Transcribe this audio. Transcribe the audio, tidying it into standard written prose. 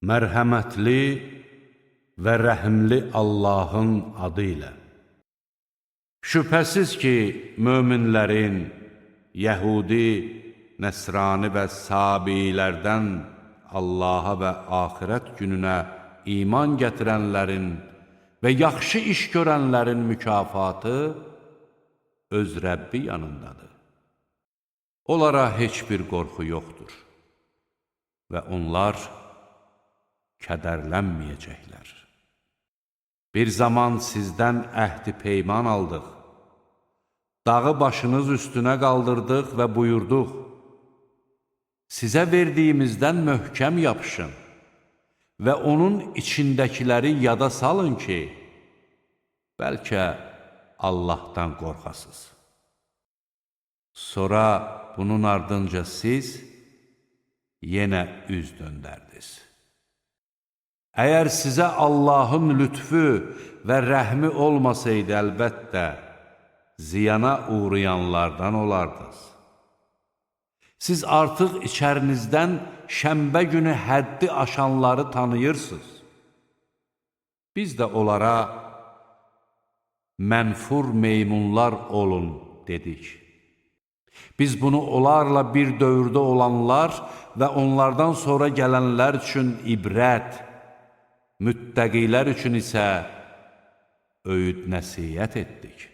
Mərhəmətli və rəhimli Allahın adı ilə. Şübhəsiz ki, möminlərin, yəhudi, nəsrani və sabilərdən Allaha və axirət gününə iman gətirənlərin və yaxşı iş görənlərin mükafatı öz Rəbbi yanındadır. Onlara heç bir qorxu yoxdur və onlar kədərlənməyəcəklər. Bir zaman sizdən əhdi peyman aldıq, dağı başınız üstünə qaldırdıq və buyurduq, sizə verdiyimizdən möhkəm yapışın və onun içindəkiləri yada salın ki, bəlkə Allahdan qorxasınız. Sonra bunun ardınca siz yenə üz döndərdiniz. Əgər sizə Allahın lütfü və rəhmi olmasaydı, əlbəttə, ziyana uğrayanlardan olardınız. Siz artıq içərinizdən şənbə günü həddi aşanları tanıyırsınız. Biz də onlara mənfur meymunlar olun dedik. Biz bunu onlarla bir dövrdə olanlar və onlardan sonra gələnlər üçün ibrət, müttəqilər üçün isə öyüd nəsihət etdik.